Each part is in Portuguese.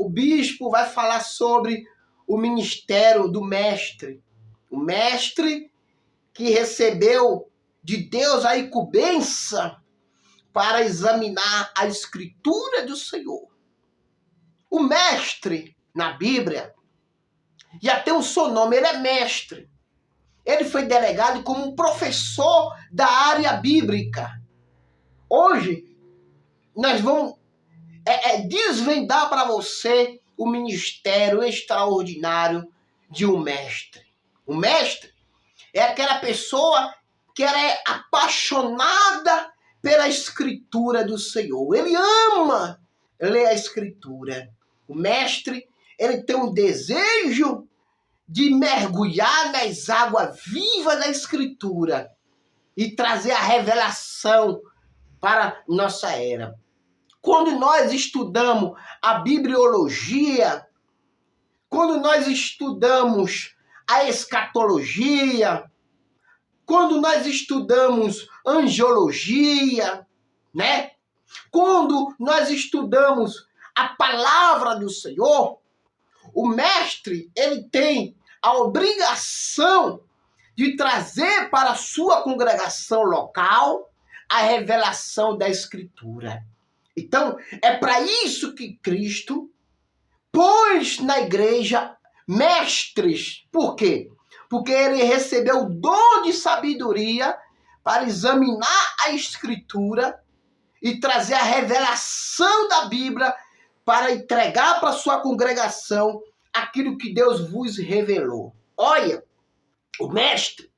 o bispo vai falar sobre o ministério do mestre. O mestre que recebeu de Deus a incumbência para examinar a escritura do Senhor. O mestre, na Bíblia, já tem o seu nome, ele é mestre. Ele foi delegado como um professor da área bíblica. Hoje, nós vamos desvendar para você o ministério extraordinário de um mestre. O mestre é aquela pessoa que ela é apaixonada pela escritura do Senhor. Ele ama ler a escritura. O mestre, ele tem um desejo de mergulhar nas águas vivas da escritura e trazer a revelação para nossa era. Quando nós estudamos a bibliologia, quando nós estudamos a escatologia, quando nós estudamos angiologia, né? Quando nós estudamos a palavra do Senhor, o mestre, ele tem a obrigação de trazer para a sua congregação local a revelação da Escritura. Então, é para isso que Cristo pôs na igreja mestres. Por quê? Porque ele recebeu o dom de sabedoria para examinar a Escritura e trazer a revelação da Bíblia para entregar para a sua congregação aquilo que Deus vos revelou. Olha, o mestre,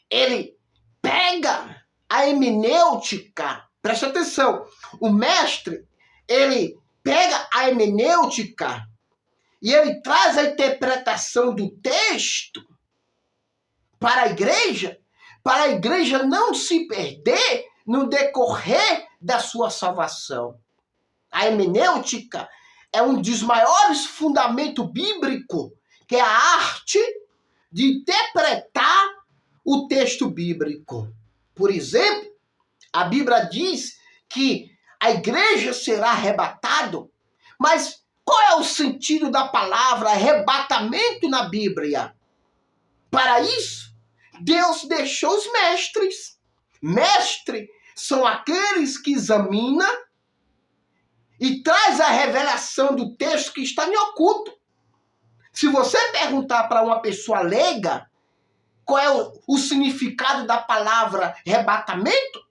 ele pega a hermenêutica, presta atenção, o mestre, ele pega a hermenêutica e ele traz a interpretação do texto para a igreja não se perder no decorrer da sua salvação. A hermenêutica é um dos maiores fundamentos bíblicos, que é a arte de interpretar o texto bíblico. Por exemplo, a Bíblia diz que a igreja será arrebatada, mas qual é o sentido da palavra arrebatamento na Bíblia? Para isso, Deus deixou os mestres. Mestres são aqueles que examinam e traz a revelação do texto que está em oculto. Se você perguntar para uma pessoa leiga qual é o significado da palavra arrebatamento,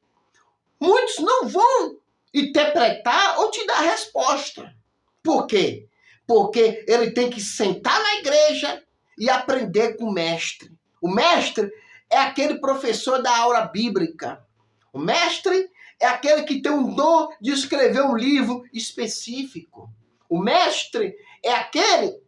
muitos não vão interpretar ou te dar resposta. Por quê? Porque ele tem que sentar na igreja e aprender com o mestre. O mestre é aquele professor da aula bíblica. O mestre é aquele que tem um dom de escrever um livro específico. O mestre é aquele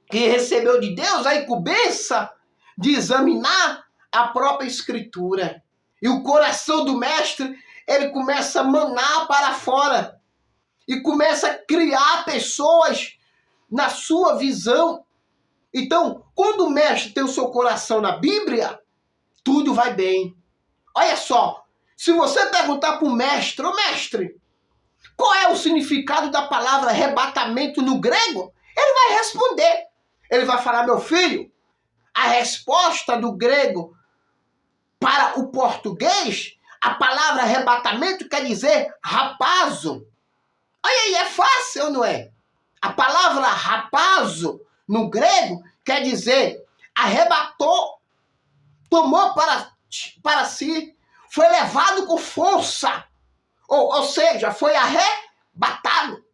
que recebeu de Deus a incumbência de examinar a própria escritura. E o coração do mestre, ele começa a manar para fora. E começa a criar pessoas na sua visão. Então, quando o mestre tem o seu coração na Bíblia, tudo vai bem. Olha só, se você perguntar para o mestre, ô mestre, qual é o significado da palavra arrebatamento no grego? Ele vai responder. Ele vai falar, meu filho, a resposta do grego para o português, a palavra arrebatamento quer dizer rapazo. Olha aí, é fácil ou não é? A palavra rapazo no grego quer dizer arrebatou, tomou para si, foi levado com força, ou seja, foi arrebatado.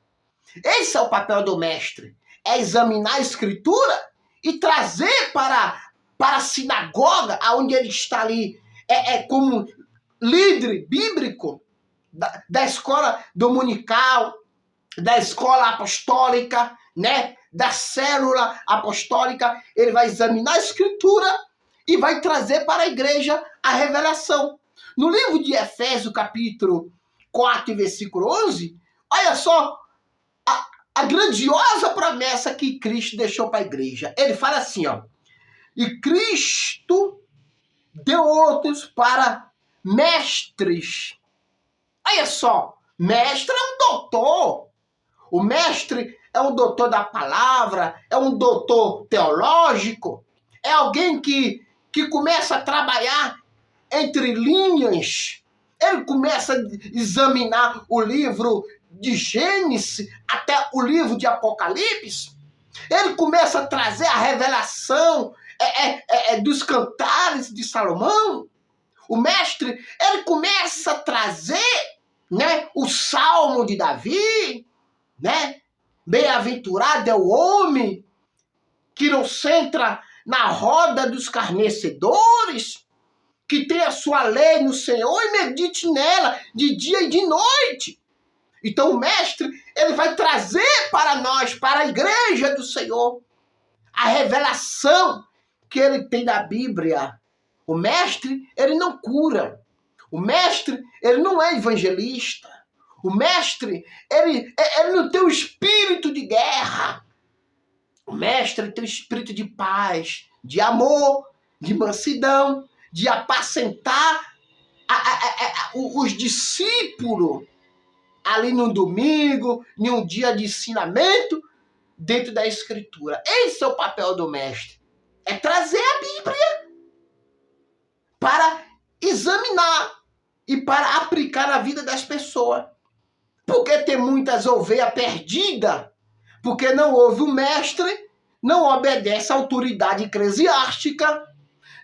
Esse é o papel do mestre, é examinar a escritura e trazer para a sinagoga, onde ele está ali, como líder bíblico da escola dominical, da escola apostólica, né? Da célula apostólica, ele vai examinar a escritura e vai trazer para a igreja a revelação. No livro de Efésios, capítulo 4, versículo 11, olha só a grandiosa promessa que Cristo deixou para a igreja. Ele fala assim, ó, e Cristo deu outros para mestres. Olha só, mestre é um doutor. O mestre é um doutor da palavra, é um doutor teológico, é alguém que começa a trabalhar entre linhas. Ele começa a examinar o livro de Gênesis até o livro de Apocalipse. Ele começa a trazer a revelação dos cantares de Salomão. O mestre, ele começa a trazer, né, o Salmo de Davi, né? Bem-aventurado é o homem que não senta na roda dos escarnecedores, que tem a sua lei no Senhor e medite nela de dia e de noite. Então o mestre, ele vai trazer para nós, para a igreja do Senhor, a revelação que ele tem da Bíblia. O mestre, ele não cura. O mestre, ele não é evangelista. O mestre, ele não tem o espírito de guerra. O mestre tem o espírito de paz, de amor, de mansidão, de apacentar os discípulos ali no domingo, em um dia de ensinamento, dentro da Escritura. Esse é o papel do mestre. É trazer a Bíblia para examinar e para aplicar na vida das pessoas. Porque tem muitas ovelhas perdidas, porque não ouve o mestre, não obedece à autoridade eclesiástica,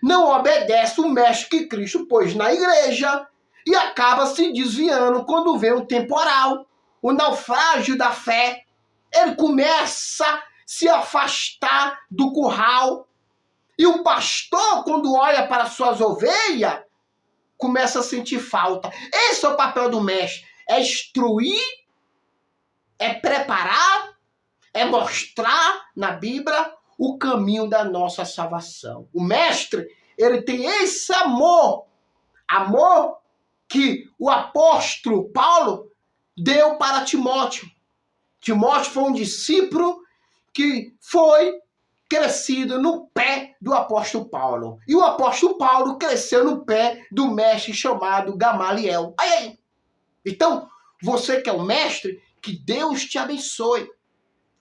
não obedece o mestre que Cristo pôs na igreja e acaba se desviando quando vem o temporal, o naufrágio da fé. Ele começa a se afastar do curral. E o pastor, quando olha para suas ovelhas, começa a sentir falta. Esse é o papel do mestre. É instruir, é preparar, é mostrar na Bíblia o caminho da nossa salvação. O mestre, ele tem esse amor que o apóstolo Paulo deu para Timóteo. Timóteo foi um discípulo que foi crescido no pé do apóstolo Paulo. E o apóstolo Paulo cresceu no pé do mestre chamado Gamaliel. Aí. Então, você que é o mestre, que Deus te abençoe.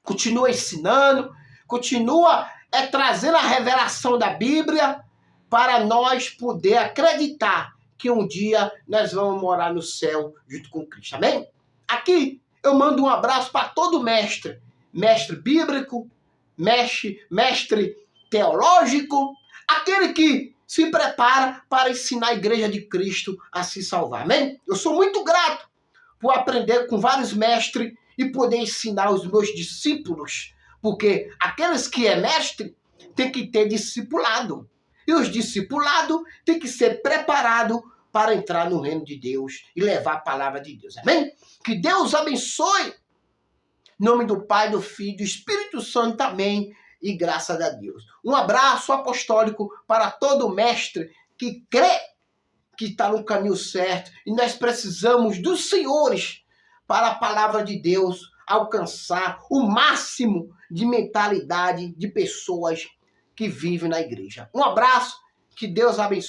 Continua ensinando, continua trazendo a revelação da Bíblia para nós poder acreditar que um dia nós vamos morar no céu junto com Cristo. Amém? Aqui eu mando um abraço para todo mestre. Mestre bíblico, mestre teológico, aquele que se prepara para ensinar a igreja de Cristo a se salvar. Amém? Eu sou muito grato por aprender com vários mestres e poder ensinar os meus discípulos, porque aqueles que é mestre tem que ter discipulado. E os discipulados têm que ser preparados para entrar no reino de Deus e levar a palavra de Deus. Amém? Que Deus abençoe. Em nome do Pai, do Filho e do Espírito Santo, amém. E graças a Deus. Um abraço apostólico para todo mestre que crê que está no caminho certo. E nós precisamos dos senhores para a palavra de Deus alcançar o máximo de mentalidade de pessoas que vivem na igreja. Um abraço, que Deus abençoe.